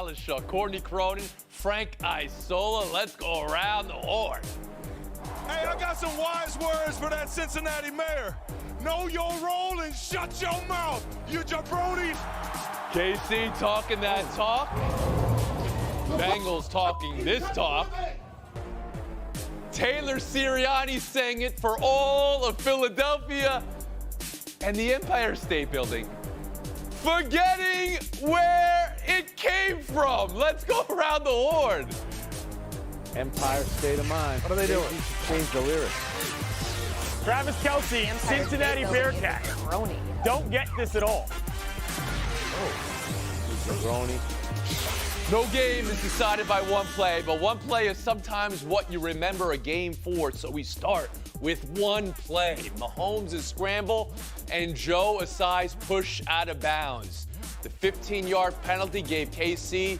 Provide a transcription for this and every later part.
Kalisha, Courtney Cronin, Frank Isola. Let's go around the horn. Hey, I got some wise words for that Cincinnati mayor. Know your role and shut your mouth, you jabroni. KC talking that talk. Bengals talking this talk. Taylor Sirianni sang it for all of Philadelphia and the Empire State Building, forgetting where it came from. Let's go around the horn. Empire State of Mind. What are they doing? Change the lyrics. Travis Kelce, Cincinnati Bearcat. Don't get this at all. Jabroni. No game is decided by one play, but one play is sometimes what you remember a game for. So we start with one play. Mahomes' scramble and Joe Asai's push out of bounds. The 15-yard penalty gave KC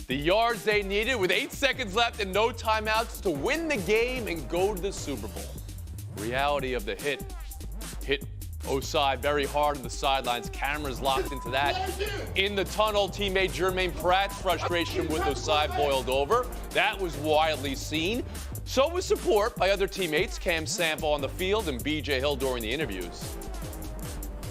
the yards they needed with 8 seconds left and no timeouts to win the game and go to the Super Bowl. Reality of the hit Osai very hard on the sidelines. Cameras locked into that. In the tunnel, teammate Jermaine Pratt's frustration with Osai boiled over. That was widely seen. So was support by other teammates, Cam Sample on the field and B.J. Hill during the interviews.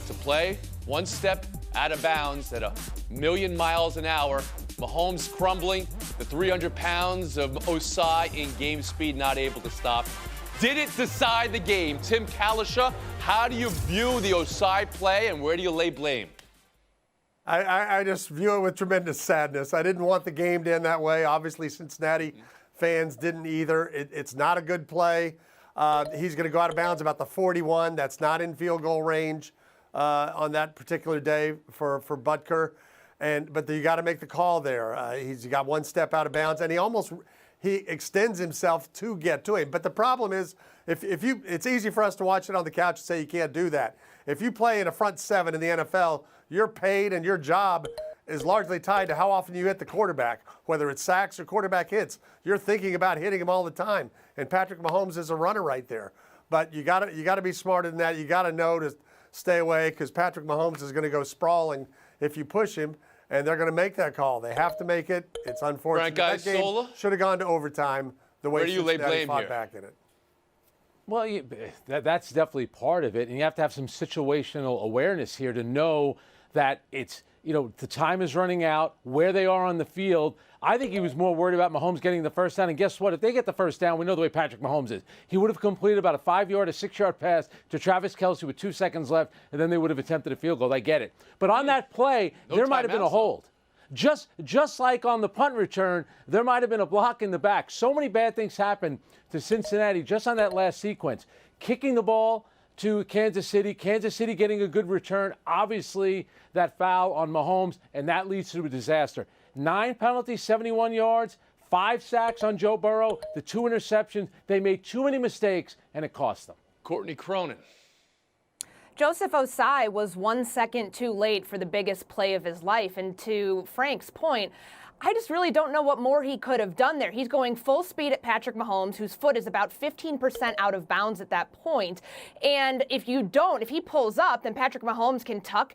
To play one step out of bounds at 1,000,000 miles an hour, Mahomes crumbling, the 300 pounds of Osai in game speed not able to stop. Did it decide the game? Tim Kalisha, how do you view the Osai play and where do you lay blame? I just view it with tremendous sadness. I didn't want the game to end that way. Obviously, Cincinnati fans didn't either. It's not a good play. He's going to go out of bounds about the 41. That's not in field goal range on that particular day for Butker. But you got to make the call there. He's got one step out of bounds, and he extends himself to get to him. But the problem is, it's easy for us to watch it on the couch and say you can't do that. If you play in a front seven in the NFL, you're paid and your job is largely tied to how often you hit the quarterback, whether it's sacks or quarterback hits. You're thinking about hitting him all the time. And Patrick Mahomes is a runner right there. But you got to be smarter than that. You got to know to stay away because Patrick Mahomes is going to go sprawling if you push him. And they're going to make that call. They have to make it. It's unfortunate. Frank That game Isola? should have gone to overtime the way Where do you lay Cincinnati blame fought here? back in it. Well, that's definitely part of it. And you have to have some situational awareness here to know that it's, the time is running out, where they are on the field. I think he was more worried about Mahomes getting the first down. And guess what? If they get the first down, we know the way Patrick Mahomes is. He would have completed about a 5-yard, a 6-yard pass to Travis Kelce with 2 seconds left, and then they would have attempted a field goal. I get it. But on that play, there might have been a hold. Just like on the punt return, there might have been a block in the back. So many bad things happened to Cincinnati just on that last sequence. Kicking the ball to Kansas City getting a good return. Obviously, that foul on Mahomes, and that leads to a disaster. 9 penalties, 71 yards, 5 sacks on Joe Burrow, the 2 interceptions. They made too many mistakes, and it cost them. Courtney Cronin. Joseph Osai was 1 second too late for the biggest play of his life. And to Frank's point, I just really don't know what more he could have done there. He's going full speed at Patrick Mahomes, whose foot is about 15% out of bounds at that point. And if he pulls up, then Patrick Mahomes can tuck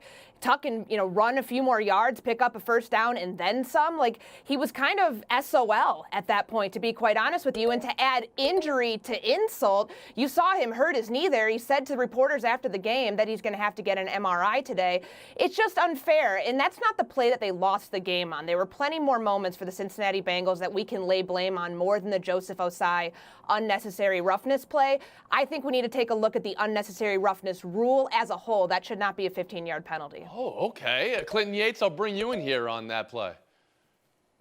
and, run a few more yards, pick up a first down, and then some. Like, he was kind of SOL at that point, to be quite honest with you. And to add injury to insult, you saw him hurt his knee there. He said to reporters after the game that he's going to have to get an MRI today. It's just unfair. And that's not the play that they lost the game on. There were plenty more moments for the Cincinnati Bengals that we can lay blame on more than the Joseph Osai unnecessary roughness play. I think we need to take a look at the unnecessary roughness rule as a whole. That should not be a 15-yard penalty. Oh, okay. Clinton Yates, I'll bring you in here on that play.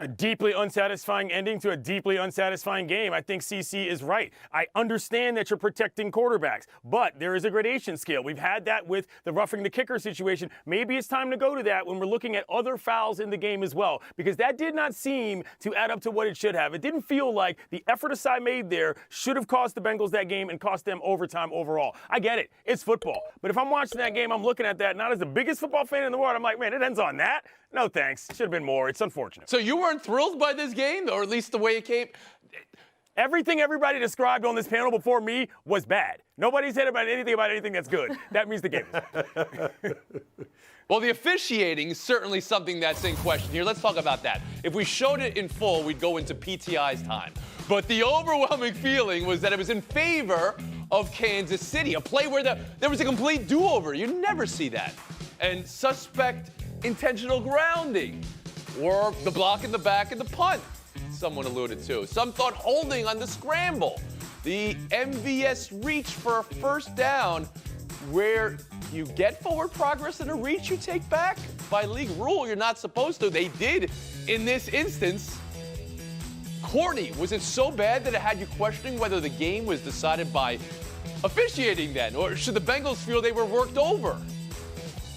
A deeply unsatisfying ending to a deeply unsatisfying game. I think CC is right. I understand that you're protecting quarterbacks, but there is a gradation scale. We've had that with the roughing the kicker situation. Maybe it's time to go to that when we're looking at other fouls in the game as well, because that did not seem to add up to what it should have. It didn't feel like the effort Asai made there should have cost the Bengals that game and cost them overtime overall. I get it. It's football. But if I'm watching that game, I'm looking at that, not as the biggest football fan in the world. I'm like, man, it ends on that? No, thanks. Should have been more. It's unfortunate. So you weren't thrilled by this game, or at least the way it came? Everything everybody described on this panel before me was bad. Nobody said anything about anything that's good. That means the game was bad. Well, the officiating is certainly something that's in question here. Let's talk about that. If we showed it in full, we'd go into PTI's time. But the overwhelming feeling was that it was in favor of Kansas City, a play where there was a complete do-over. You never see that. And suspect intentional grounding, or the block in the back and the punt, someone alluded to. Some thought holding on the scramble. The MVS reach for a first down, where you get forward progress in a reach you take back. By league rule, you're not supposed to. They did in this instance. Courtney, was it so bad that it had you questioning whether the game was decided by officiating then? Or should the Bengals feel they were worked over?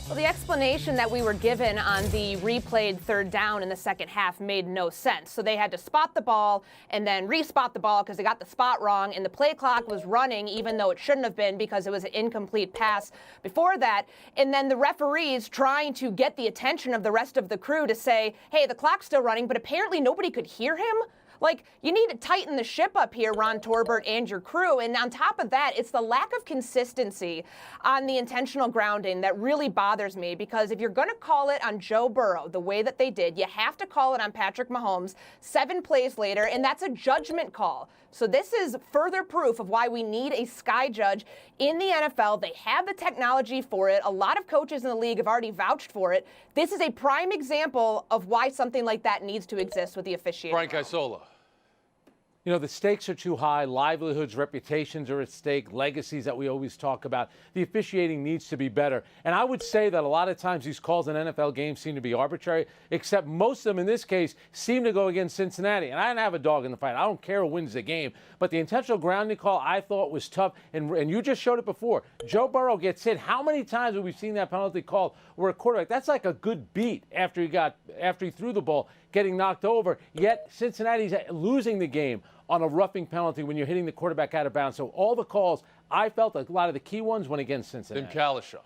Well, the explanation that we were given on the replayed third down in the second half made no sense. So they had to spot the ball and then re-spot the ball because they got the spot wrong, and the play clock was running even though it shouldn't have been because it was an incomplete pass before that. And then the referees trying to get the attention of the rest of the crew to say, hey, the clock's still running, but apparently nobody could hear him. Like, you need to tighten the ship up here, Ron Torbert and your crew. And on top of that, it's the lack of consistency on the intentional grounding that really bothers me, because if you're going to call it on Joe Burrow the way that they did, you have to call it on Patrick Mahomes 7 plays later, and that's a judgment call. So this is further proof of why we need a sky judge in the NFL. They have the technology for it. A lot of coaches in the league have already vouched for it. This is a prime example of why something like that needs to exist with the officiating. Frank Isola. You know, the stakes are too high. Livelihoods, reputations are at stake, legacies that we always talk about. The officiating needs to be better. And I would say that a lot of times these calls in NFL games seem to be arbitrary, except most of them in this case seem to go against Cincinnati. And I didn't have a dog in the fight. I don't care who wins the game. But the intentional grounding call I thought was tough. And you just showed it before. Joe Burrow gets hit. How many times have we seen that penalty called where a quarterback, that's like a good beat after he threw the ball, getting knocked over. Yet Cincinnati's losing the game on a roughing penalty when you're hitting the quarterback out of bounds. So all the calls, I felt like a lot of the key ones went against Cincinnati. Tim Kalishaw.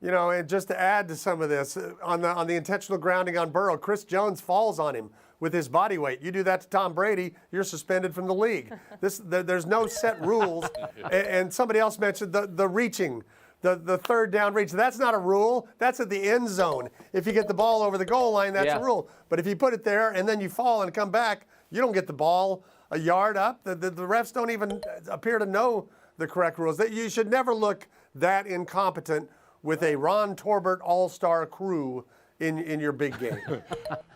You know, and just to add to some of this, on the intentional grounding on Burrow, Chris Jones falls on him with his body weight. You do that to Tom Brady, you're suspended from the league. There's no set rules. And somebody else mentioned the reaching. The third down reach, that's not a rule. That's at the end zone. If you get the ball over the goal line, that's a rule. But if you put it there and then you fall and come back, you don't get the ball a yard up. The refs don't even appear to know the correct rules. You should never look that incompetent with a Ron Torbert all-star crew in your big game.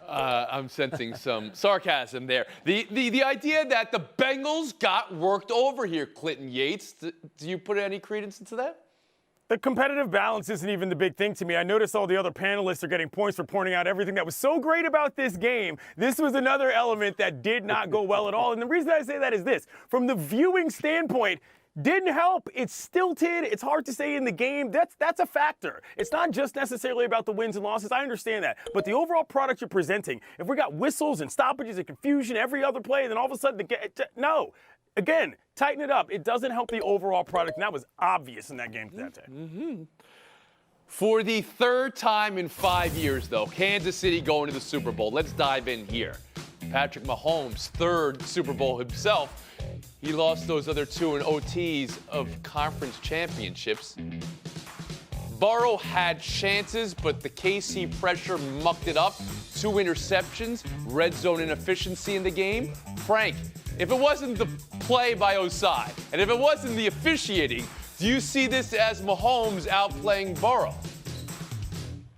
I'm sensing some sarcasm there. The idea that the Bengals got worked over here, Clinton Yates, do you put any credence into that? The competitive balance isn't even the big thing to me. I noticed all the other panelists are getting points for pointing out everything that was so great about this game. This was another element that did not go well at all. And the reason I say that is this. From the viewing standpoint, didn't help. It's stilted. It's hard to say in the game. That's a factor. It's not just necessarily about the wins and losses. I understand that. But the overall product you're presenting, if we got whistles and stoppages and confusion every other play, then all of a sudden, no. Again, tighten it up. It doesn't help the overall product, and that was obvious in that game that day. Mm-hmm. For the third time in 5 years, though, Kansas City going to the Super Bowl. Let's dive in here. Patrick Mahomes, third Super Bowl himself. He lost those other two in OTs of conference championships. Burrow had chances, but the KC pressure mucked it up. 2 interceptions, red zone inefficiency in the game. Frank, if it wasn't the play by Osai, and if it wasn't the officiating, do you see this as Mahomes outplaying Burrow?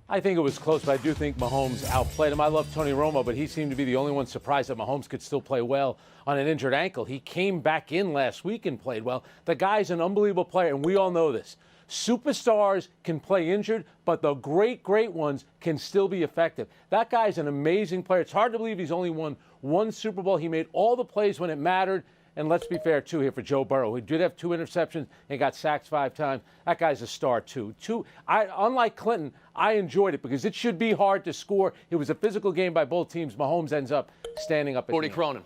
I think it was close, but I do think Mahomes outplayed him. I love Tony Romo, but he seemed to be the only one surprised that Mahomes could still play well on an injured ankle. He came back in last week and played well. The guy's an unbelievable player, and we all know this. Superstars can play injured, but the great ones can still be effective. That guy's an amazing player. It's hard to believe he's only won 1 Super Bowl. He made all the plays when it mattered. And let's be fair, too, here for Joe Burrow. He did have 2 interceptions and got sacked 5 times. That guy's a star, too. Unlike Clinton, I enjoyed it because it should be hard to score. It was a physical game by both teams. Mahomes ends up standing up. Courtney Cronin.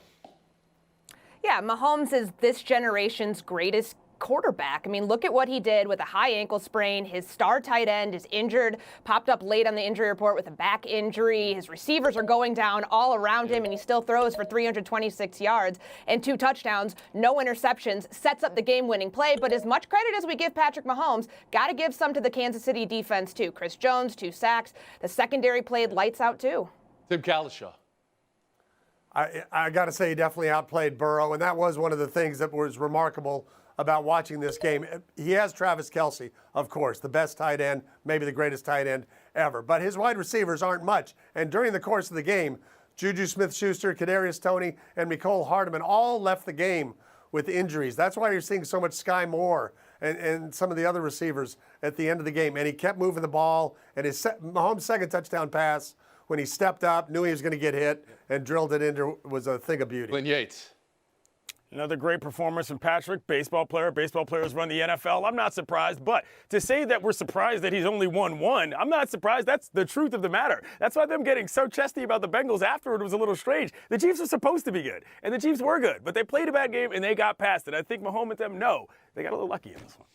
Yeah, Mahomes is this generation's greatest quarterback. I mean, look at what he did with a high ankle sprain. His star tight end is injured, popped up late on the injury report with a back injury. His receivers are going down all around him, and he still throws for 326 yards and 2 touchdowns, no interceptions, sets up the game-winning play. But as much credit as we give Patrick Mahomes, got to give some to the Kansas City defense, too. Chris Jones, 2 sacks. The secondary played lights out, too. Tim Kalishaw. I got to say, he definitely outplayed Burrow, and that was one of the things that was remarkable about watching this game. He has Travis Kelce, of course, the best tight end, maybe the greatest tight end ever. But his wide receivers aren't much. And during the course of the game, Juju Smith-Schuster, Kadarius Toney, and Mecole Hardman all left the game with injuries. That's why you're seeing so much Sky Moore and some of the other receivers at the end of the game. And he kept moving the ball. And Mahomes' second touchdown pass, when he stepped up, knew he was going to get hit, and drilled it into, was a thing of beauty. Lynn Yates. Another great performance from Patrick, baseball player. Baseball players run the NFL. I'm not surprised, but to say that we're surprised that he's only won one, I'm not surprised. That's the truth of the matter. That's why them getting so chesty about the Bengals afterward was a little strange. The Chiefs were supposed to be good, and the Chiefs were good, but they played a bad game and they got past it. I think Mahomes and them, no, they got a little lucky in this one.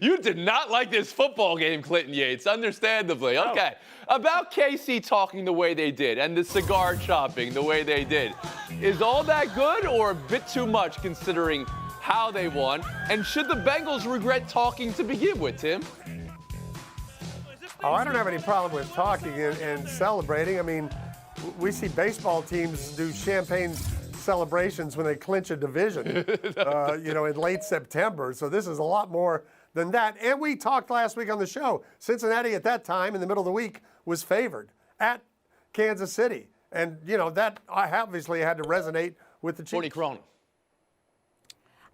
You did not like this football game, Clinton Yates, understandably. No. Okay. About KC talking the way they did and the cigar chopping the way they did. Is all that good or a bit too much considering how they won? And should the Bengals regret talking to begin with, Tim? Oh, I don't have any problem with talking and celebrating. I mean, we see baseball teams do champagne celebrations when they clinch a division, in late September. So this is a lot more than that. And we talked last week on the show. Cincinnati at that time in the middle of the week was favored at Kansas City. And, that obviously had to resonate with the Chiefs. 40 Cronin.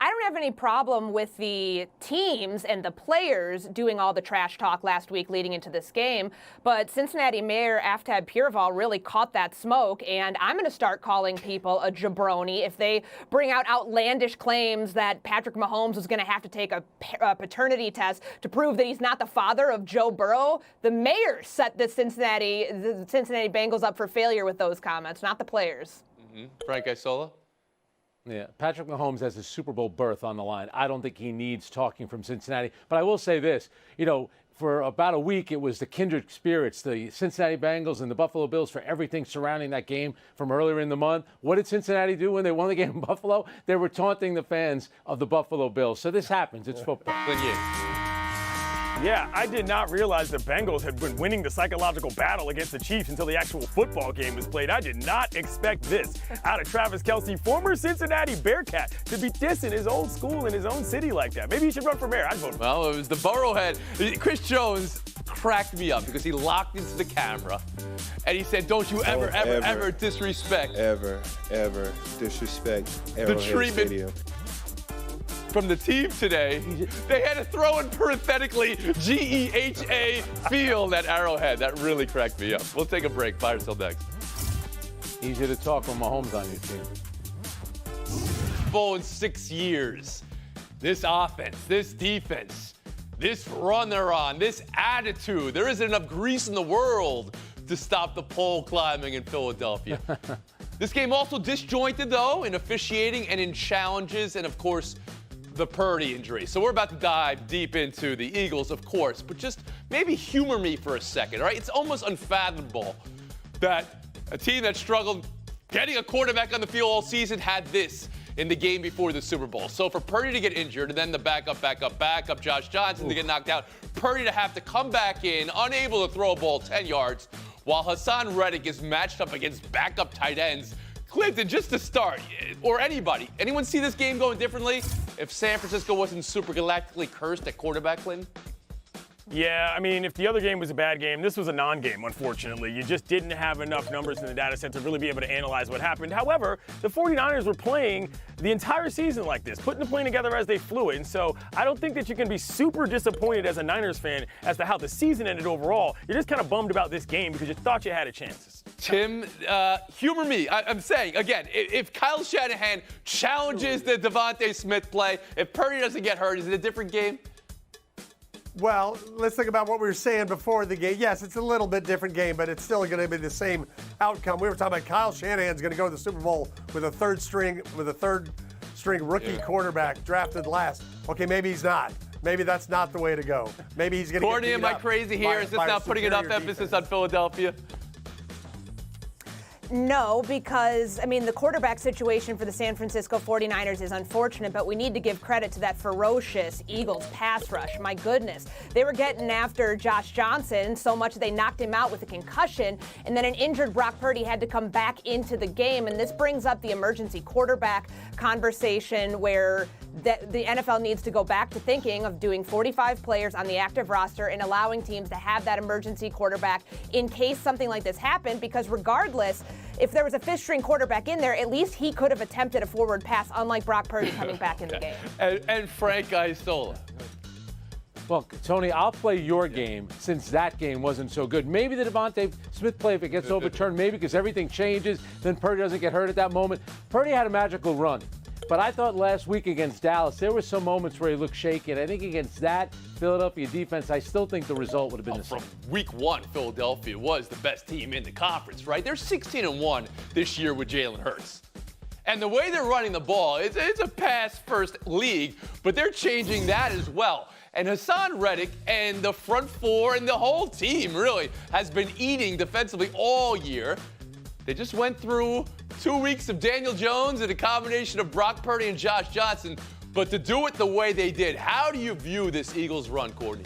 I don't have any problem with the teams and the players doing all the trash talk last week leading into this game, but Cincinnati Mayor Aftab Pureval really caught that smoke, and I'm going to start calling people a jabroni if they bring out outlandish claims that Patrick Mahomes was going to have to take a paternity test to prove that he's not the father of Joe Burrow. The mayor set the Cincinnati Bengals up for failure with those comments, not the players. Mm-hmm. Frank Isola? Yeah, Patrick Mahomes has his Super Bowl berth on the line. I don't think he needs talking from Cincinnati. But I will say this, for about a week, it was the kindred spirits, the Cincinnati Bengals and the Buffalo Bills for everything surrounding that game from earlier in the month. What did Cincinnati do when they won the game in Buffalo? They were taunting the fans of the Buffalo Bills. So this happens. It's football. Yeah, I did not realize the Bengals had been winning the psychological battle against the Chiefs until the actual football game was played. I did not expect this out of Travis Kelce, former Cincinnati Bearcat, to be dissing his old school in his own city like that. Maybe he should run for mayor. I'd vote for him. Well, it was the Burrowhead. Chris Jones cracked me up because he locked into the camera and he said, don't you ever disrespect. Ever disrespect the Arrowhead treatment Stadium. From the team today. They had to throw in parenthetically GEHA field at Arrowhead. That really cracked me up. We'll take a break. Fire till next. Easier to talk when Mahomes on your team. Bowl in 6 years. This offense, this defense, this run they're on, this attitude. There isn't enough grease in the world to stop the pole climbing in Philadelphia. This game also disjointed, though, in officiating and in challenges, and, of course, the Purdy injury. So we're about to dive deep into the Eagles, of course, but just maybe humor me for a second, all right? It's almost unfathomable that a team that struggled getting a quarterback on the field all season had this in the game before the Super Bowl. So for Purdy to get injured and then the backup Josh Johnson to get knocked out, Purdy to have to come back in, unable to throw a ball 10 yards, while Hassan Reddick is matched up against backup tight ends. Clinton, just to start, or anybody, anyone see this game going differently if San Francisco wasn't super galactically cursed at quarterback, Clinton? Yeah, I mean, if the other game was a bad game, this was a non-game, unfortunately. You just didn't have enough numbers in the data set to really be able to analyze what happened. However, the 49ers were playing the entire season like this, putting the plane together as they flew it. And so I don't think that you can be super disappointed as a Niners fan as to how the season ended overall. You're just kind of bummed about this game because you thought you had a chance. Tim, humor me. I'm saying, again, if Kyle Shanahan challenges the Devontae Smith play, if Purdy doesn't get hurt, is it a different game? Well, let's think about what we were saying before the game. Yes, it's a little bit different game, but it's still going to be the same outcome. We were talking about Kyle Shanahan's going to go to the Super Bowl with a third string fifth-string rookie quarterback drafted last. Okay, maybe he's not. Maybe that's not the way to go. Maybe he's going to get Courtney, beat am I up crazy here? Is this not putting enough emphasis on Philadelphia? No, because, I mean, the quarterback situation for the San Francisco 49ers is unfortunate, but we need to give credit to that ferocious Eagles pass rush. My goodness. They were getting after Josh Johnson so much they knocked him out with a concussion, and then an injured Brock Purdy had to come back into the game. And this brings up the emergency quarterback conversation where the NFL needs to go back to thinking of doing 45 players on the active roster and allowing teams to have that emergency quarterback in case something like this happened, because regardless, if there was a fifth-string quarterback in there, at least he could have attempted a forward pass, unlike Brock Purdy coming back in the game. And Frank Isola. Well, Tony, I'll play your game since that game wasn't so good. Maybe the Devontae Smith play, if it gets overturned, maybe because everything changes, then Purdy doesn't get hurt at that moment. Purdy had a magical run. But I thought last week against Dallas, there were some moments where he looked shaky. And I think against that Philadelphia defense, I still think the result would have been the same. From week one, Philadelphia was the best team in the conference, right? They're 16-1 this year with Jalen Hurts. And the way they're running the ball, it's a pass-first league, but they're changing that as well. And Hassan Reddick and the front four and the whole team really has been eating defensively all year. They just went through 2 weeks of Daniel Jones and a combination of Brock Purdy and Josh Johnson. But to do it the way they did, how do you view this Eagles run, Courtney?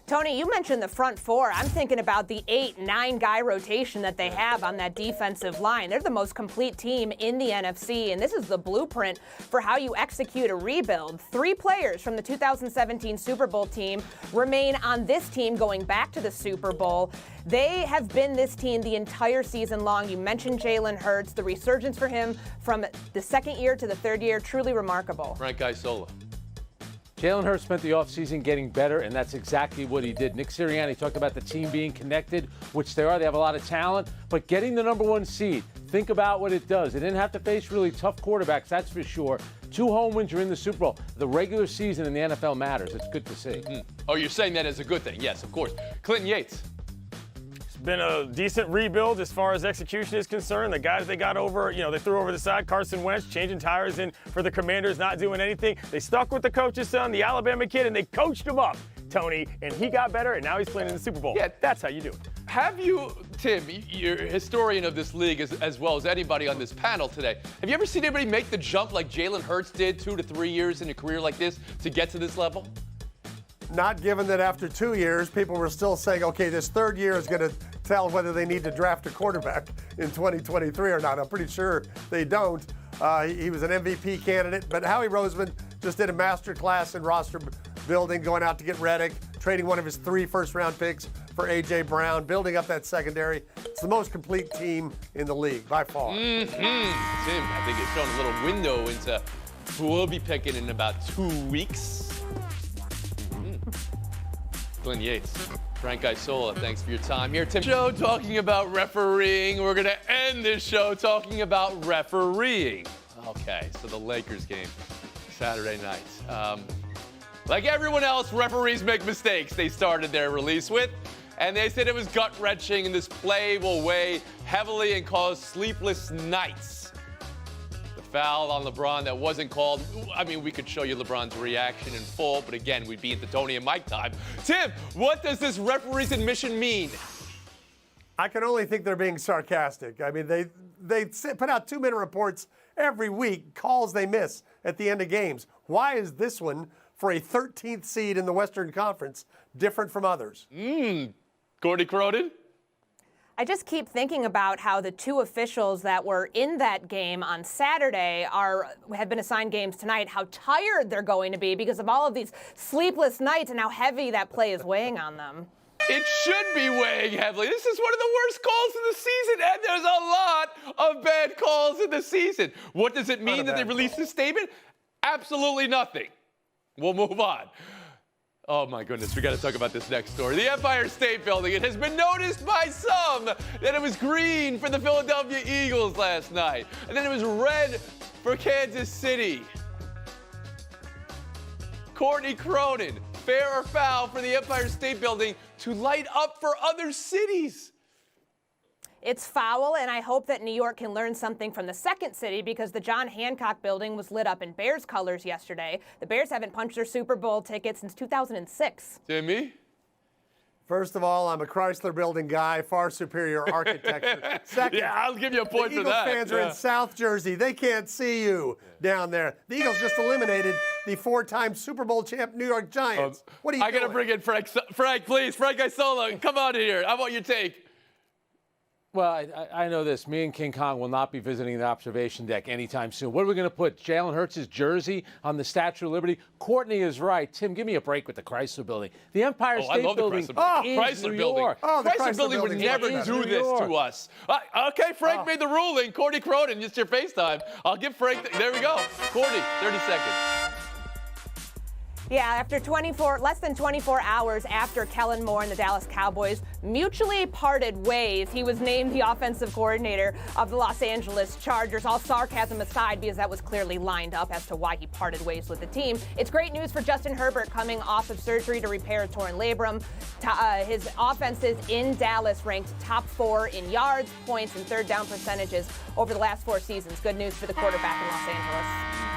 Tony, you mentioned the front four. I'm thinking about the 8-9 guy rotation that they have on that defensive line. They're the most complete team in the NFC, and this is the blueprint for how you execute a rebuild. 3 players from the 2017 Super Bowl team remain on this team going back to the Super Bowl. They have been this team the entire season long. You mentioned Jalen Hurts. The resurgence for him from the second year to the third year, truly remarkable. Frank Isola. Jalen Hurts spent the offseason getting better, and that's exactly what he did. Nick Sirianni talked about the team being connected, which they are. They have a lot of talent, but getting the number 1 seed, think about what it does. They didn't have to face really tough quarterbacks, that's for sure. 2 home wins, you're in the Super Bowl. The regular season in the NFL matters. It's good to see. Oh, you're saying that as a good thing. Yes, of course. Clinton Yates. Been a decent rebuild as far as execution is concerned. The guys they got over, they threw over the side. Carson Wentz changing tires in for the Commanders, not doing anything. They stuck with the coach's son, the Alabama kid, and they coached him up, Tony, and he got better, and now he's playing in the Super Bowl. Yeah, that's how you do it. Have you, Tim, you're a historian of this league as well as anybody on this panel today. Have you ever seen anybody make the jump like Jalen Hurts did 2 to 3 years in a career like this to get to this level? Not given that after 2 years, people were still saying, okay, this third year is going to tell whether they need to draft a quarterback in 2023 or not. I'm pretty sure they don't. He was an MVP candidate, but Howie Roseman just did a master class in roster building, going out to get Reddick, trading one of his 3 first-round picks for A.J. Brown, building up that secondary. It's the most complete team in the league, by far. Tim, I think it's shown a little window into who we'll be picking in about 2 weeks. Glenn Yates, Frank Isola, thanks for your time here. Tim, show talking about refereeing. We're going to end this show talking about refereeing. Okay, so the Lakers game, Saturday night. Like everyone else, referees make mistakes. They started their release with, and they said it was gut-wrenching, and this play will weigh heavily and cause sleepless nights. Foul on LeBron that wasn't called. I mean, we could show you LeBron's reaction in full, but again, we'd be at the Tony and Mike time. Tim, what does this referee's admission mean? I can only think they're being sarcastic. I mean, they put out 2-minute reports every week, calls they miss at the end of games. Why is this one, for a 13th seed in the Western Conference, different from others? Courtney Cronin? I just keep thinking about how the 2 officials that were in that game on Saturday have been assigned games tonight, how tired they're going to be because of all of these sleepless nights and how heavy that play is weighing on them. It should be weighing heavily. This is one of the worst calls of the season, and there's a lot of bad calls in the season. What does it mean that they released this statement? Absolutely nothing. We'll move on. Oh, my goodness, we got to talk about this next story. The Empire State Building. It has been noticed by some that it was green for the Philadelphia Eagles last night, and then it was red for Kansas City. Courtney Cronin, fair or foul for the Empire State Building to light up for other cities? It's foul, and I hope that New York can learn something from the second city because the John Hancock building was lit up in Bears colors yesterday. The Bears haven't punched their Super Bowl ticket since 2006. Timmy? First of all, I'm a Chrysler Building guy, far superior architecture. Second, Yeah, I'll give you a point the for Eagles that. fans are in South Jersey. They can't see you down there. The Eagles just eliminated the 4-time Super Bowl champ New York Giants. What are you I doing? got to bring in Frank. Frank, please. Frank Isola, come on here. How about your take? Well, I know this. Me and King Kong will not be visiting the observation deck anytime soon. What are we going to put? Jalen Hurts' jersey on the Statue of Liberty? Courtney is right. Tim, give me a break with the Chrysler Building. The Empire State I love Building the Chrysler Building. is Chrysler New Building. York. Oh, the Chrysler Chrysler Building would Building never is do New this York. to us. Okay, Frank made the ruling. Courtney Cronin, it's your FaceTime. I'll give Frank. There we go. Courtney, 30 seconds. Yeah, after less than 24 hours after Kellen Moore and the Dallas Cowboys mutually parted ways, he was named the offensive coordinator of the Los Angeles Chargers. All sarcasm aside, because that was clearly lined up as to why he parted ways with the team. It's great news for Justin Herbert coming off of surgery to repair a torn labrum. His offenses in Dallas ranked top 4 in yards, points, and third down percentages over the last 4 seasons. Good news for the quarterback in Los Angeles.